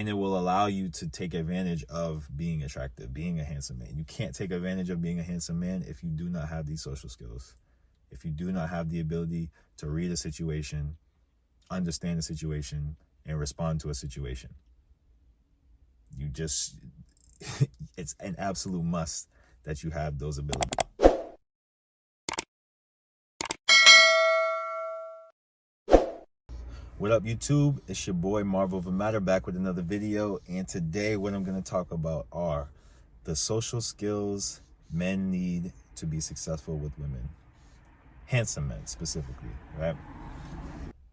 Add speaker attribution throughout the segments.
Speaker 1: and it will allow you to take advantage of being attractive, being a handsome man. You can't take advantage of being a handsome man if you do not have these social skills. If you do not have the ability to read a situation, understand a situation, and respond to a situation. You just, it's an absolute must that you have those abilities. What up, YouTube? It's your boy Marvel of a Matter back with another video, and today what I'm going to talk about are the social skills men need to be successful with women. Handsome men specifically, right?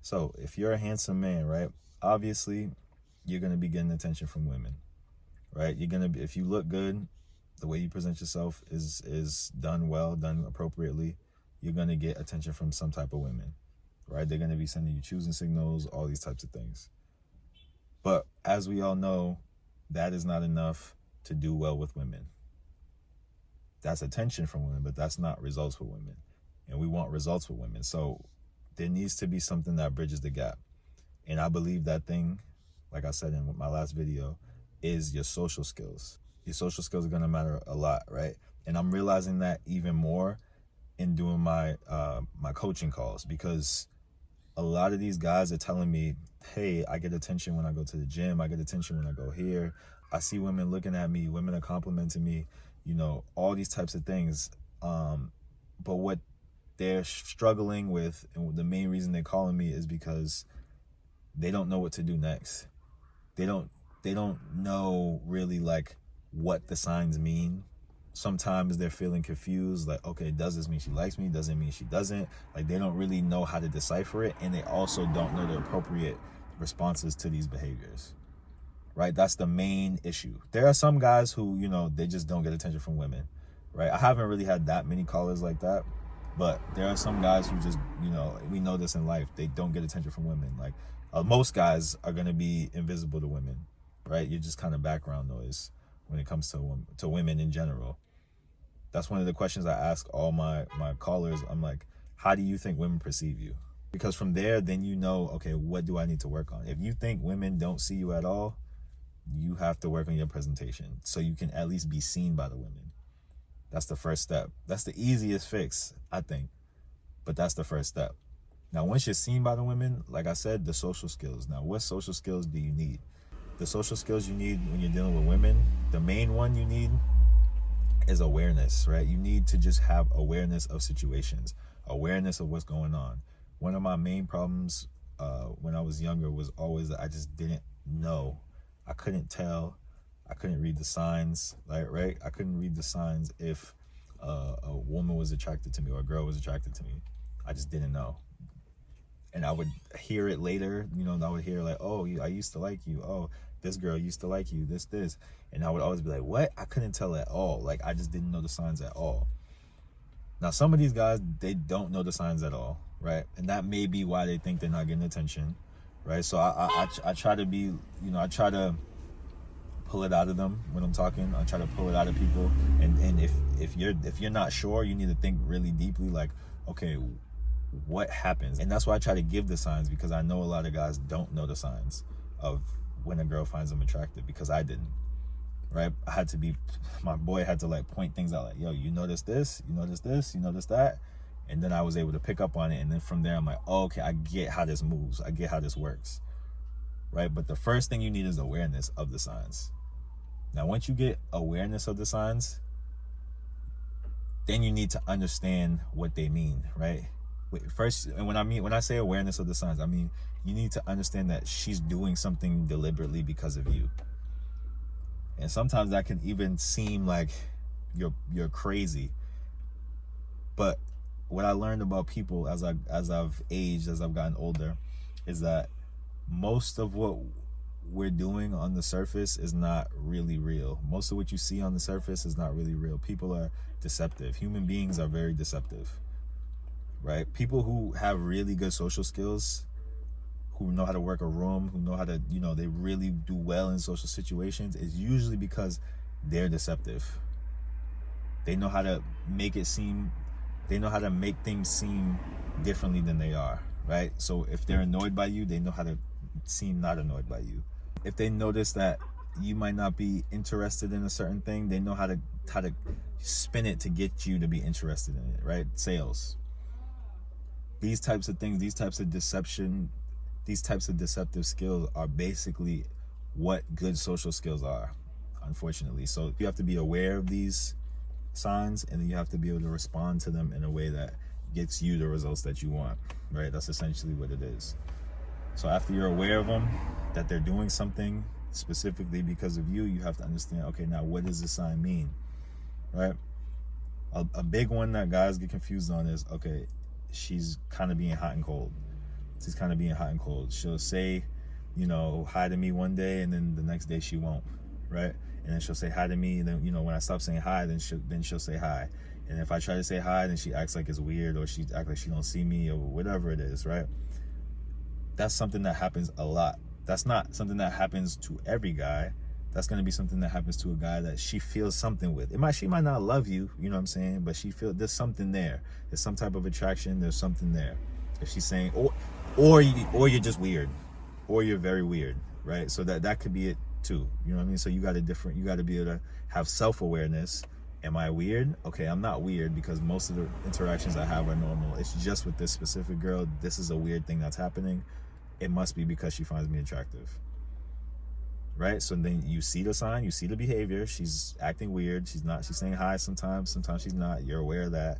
Speaker 1: So if you're a handsome man, right, obviously you're going to be getting attention from women, right? You're going to be, if you look good, the way you present yourself is done well, done appropriately, you're going to get attention from some type of women. Right? They're going to be sending you choosing signals, all these types of things. But as we all know, that is not enough to do well with women. That's attention from women, but that's not results with women. And we want results with women. So there needs to be something that bridges the gap. And I believe that thing, like I said in my last video, is your social skills. Your social skills are going to matter a lot, right? And I'm realizing that even more in doing my my coaching calls, because a lot of these guys are telling me, hey, I get attention when I go to the gym. I get attention when I go here. I see women looking at me. Women are complimenting me, you know, all these types of things. But what they're struggling with, and the main reason they're calling me, is because they don't know what to do next. They don't know really like what the signs mean. Sometimes they're feeling confused, like, okay, does this mean she likes me? Does it mean she doesn't? Like, they don't really know how to decipher it, and they also don't know the appropriate responses to these behaviors, right? That's the main issue. There are some guys who, you know, they just don't get attention from women, right? I haven't really had that many callers like that, but there are some guys who just, you know, we know this in life, they don't get attention from women. Like, most guys are going to be invisible to women, right? You're just kind of background noise when it comes to women in general. That's one of the questions I ask all my callers. I'm like, how do you think women perceive you? Because from there, then you know, okay, what do I need to work on? If you think women don't see you at all, you have to work on your presentation so you can at least be seen by the women. That's the first step. That's the easiest fix, I think. But that's the first step. Now, once you're seen by the women, like I said, the social skills. Now, what social skills do you need? The social skills you need when you're dealing with women, the main one you need is awareness, right? You need to just have awareness of situations, awareness of what's going on. One of my main problems when I was younger was always that I just didn't know. I couldn't tell. I couldn't read the signs, right? I couldn't read the signs if a woman was attracted to me or a girl was attracted to me. I just didn't know. And I would hear it later, you know, and I would hear like, oh, I used to like you. Oh, this girl used to like you, this. And I would always be like, what? I couldn't tell at all. Like, I just didn't know the signs at all. Now, some of these guys, they don't know the signs at all, right? And that may be why they think they're not getting attention, right? So I try to be, you know, I try to pull it out of them when I'm talking. I try to pull it out of people. And if you're not sure, you need to think really deeply, like, okay, what happens? And that's why I try to give the signs, because I know a lot of guys don't know the signs of when a girl finds them attractive, because I didn't, right? I had to be, my boy had to like point things out, like, yo, you notice this, you notice this, you notice that. And then I was able to pick up on it. And then from there, I'm like, oh, okay, I get how this moves. I get how this works, right? But the first thing you need is awareness of the signs. Now, once you get awareness of the signs, then you need to understand what they mean, right? First, and when I say awareness of the signs, I mean, you need to understand that she's doing something deliberately because of you. And sometimes that can even seem like you're crazy. But what I learned about people as I've aged, as I've gotten older, is that most of what we're doing on the surface is not really real. Most of what you see on the surface is not really real. People are deceptive. Human beings are very deceptive, right? People who have really good social skills, who know how to work a room, who know how to, you know, they really do well in social situations, is usually because they're deceptive. They know how to make it seem, they know how to make things seem differently than they are, right? So if they're annoyed by you, they know how to seem not annoyed by you. If they notice that you might not be interested in a certain thing, they know how to spin it to get you to be interested in it, right? Sales. These types of things, these types of deceptive skills are basically what good social skills are, unfortunately. So you have to be aware of these signs, and then you have to be able to respond to them in a way that gets you the results that you want, right? That's essentially what it is. So after you're aware of them, that they're doing something specifically because of you, you have to understand, okay, now what does this sign mean, right? A big one that guys get confused on is, okay, she's kind of being hot and cold. She's kind of being hot and cold. She'll say, hi to me one day, and then the next day she won't, right? And then she'll say hi to me, and then, when I stop saying hi, then she'll say hi. And if I try to say hi, then she acts like it's weird, or she acts like she don't see me, or whatever it is, right? That's something that happens a lot. That's not something that happens to every guy. That's going to be something that happens to a guy that she feels something with. She might not love you, you know what I'm saying? But she feels there's something there. There's some type of attraction. There's something there. If she's saying, or you're just weird, or you're very weird, right? So that could be it too. You know what I mean? So you got to be able to have self-awareness. Am I weird? Okay, I'm not weird, because most of the interactions I have are normal. It's just with this specific girl, this is a weird thing that's happening. It must be because she finds me attractive, right? So then you see the sign, you see the behavior. She's acting weird. She's saying hi sometimes she's not. You're aware of that.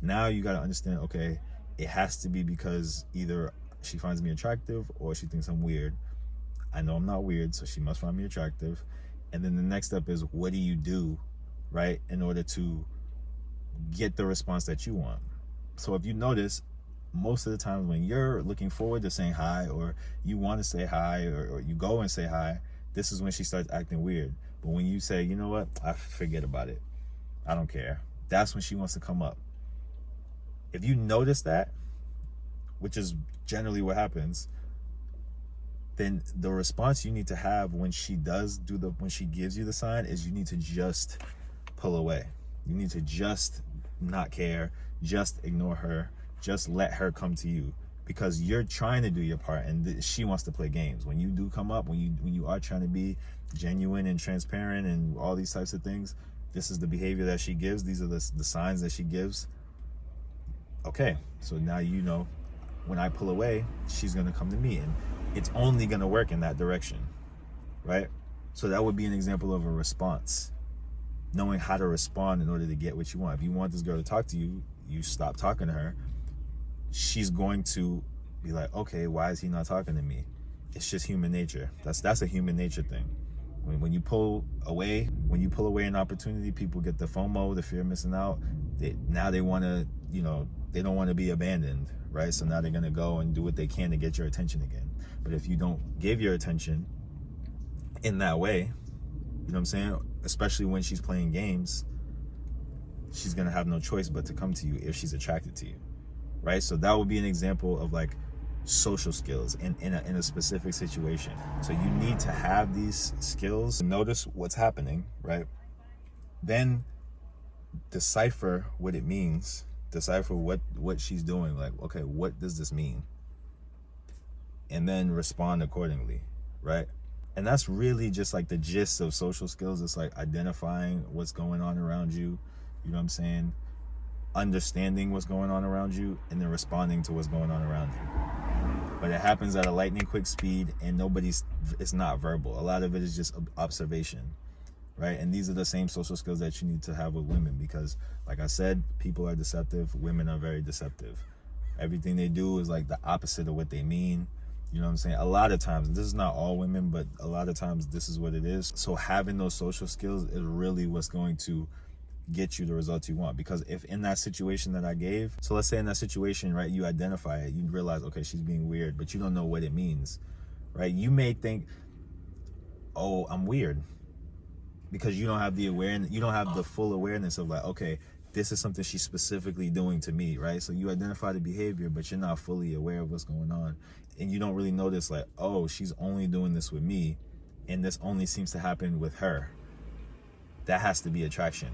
Speaker 1: Now you got to understand, okay, it has to be because either she finds me attractive or she thinks I'm weird. I know I'm not weird, so she must find me attractive. And then the next step is, what do you do, right, in order to get the response that you want? So if you notice, most of the times when you're looking forward to saying hi, or you want to say hi, or you go and say hi, this is when she starts acting weird. But when you say, you know what, I forget about it, I don't care, that's when she wants to come up. If you notice that, which is generally what happens, then the response you need to have when she gives you the sign is, you need to just pull away. You need to just not care, just ignore her, just let her come to you, because you're trying to do your part, and she wants to play games. When you do come up, when you are trying to be genuine and transparent and all these types of things, this is the behavior that she gives. These are the signs that she gives. Okay, so now when I pull away, she's going to come to me, and it's only going to work in that direction, right? So that would be an example of a response. Knowing how to respond in order to get what you want. If you want this girl to talk to you, you stop talking to her. She's going to be like, okay, why is he not talking to me? It's just human nature. That's a human nature thing. When you pull away an opportunity, people get the FOMO, the fear of missing out. They want to, they don't want to be abandoned, right? So now they're going to go and do what they can to get your attention again. But if you don't give your attention in that way, you know what I'm saying? Especially when she's playing games, she's going to have no choice but to come to you if she's attracted to you, right? So that would be an example of like social skills in a specific situation. So you need to have these skills, notice what's happening, right? Then decipher what it means, decipher what she's doing. Like, okay, what does this mean? And then respond accordingly, right? And that's really just like the gist of social skills. It's like identifying what's going on around you, you know what I'm saying? Understanding what's going on around you, and then responding to what's going on around you. But it happens at a lightning quick speed, and it's not verbal. A lot of it is just observation, right? And these are the same social skills that you need to have with women, because like I said, people are deceptive. Women are very deceptive. Everything they do is like the opposite of what they mean. You know what I'm saying? A lot of times, this is not all women, but a lot of times this is what it is. So having those social skills is really what's going to get you the results you want. Because if in that situation that I gave, so let's say in that situation, right, you identify it, you realize, okay, she's being weird, but you don't know what it means, right? You may think, oh, I'm weird, because you don't have the awareness, you don't have the full awareness of like, okay, this is something she's specifically doing to me, right? So you identify the behavior, but you're not fully aware of what's going on. And you don't really notice like, oh, she's only doing this with me, and this only seems to happen with her. That has to be attraction,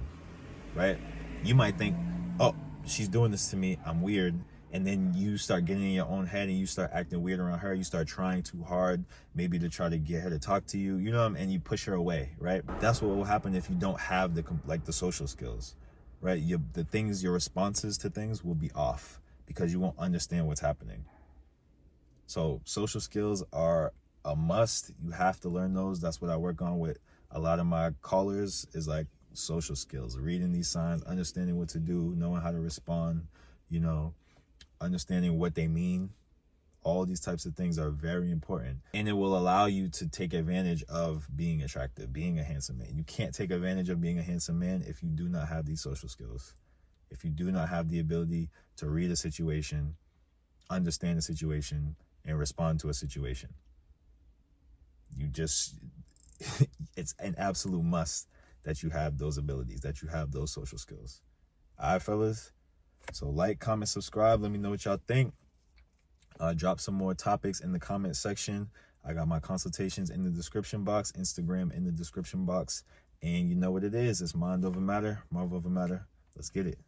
Speaker 1: right? You might think, oh, she's doing this to me, I'm weird, and then you start getting in your own head and you start acting weird around her. You start trying too hard, maybe to try to get her to talk to you, you know, and you push her away, right? That's what will happen if you don't have the social skills, right? Your responses to things will be off because you won't understand what's happening. So social skills are a must. You have to learn those. That's what I work on with a lot of my callers, is like social skills, reading these signs, understanding what to do, knowing how to respond, you know, understanding what they mean. All these types of things are very important, and it will allow you to take advantage of being attractive, being a handsome man. You can't take advantage of being a handsome man if you do not have these social skills. If you do not have the ability to read a situation, understand a situation, and respond to a situation. It's an absolute must that you have those abilities, that you have those social skills. All right, fellas. So like, comment, subscribe. Let me know what y'all think. Drop some more topics in the comment section. I got my consultations in the description box, Instagram in the description box. And you know what it is. It's Mind Over Matter, Marvel Over Matter. Let's get it.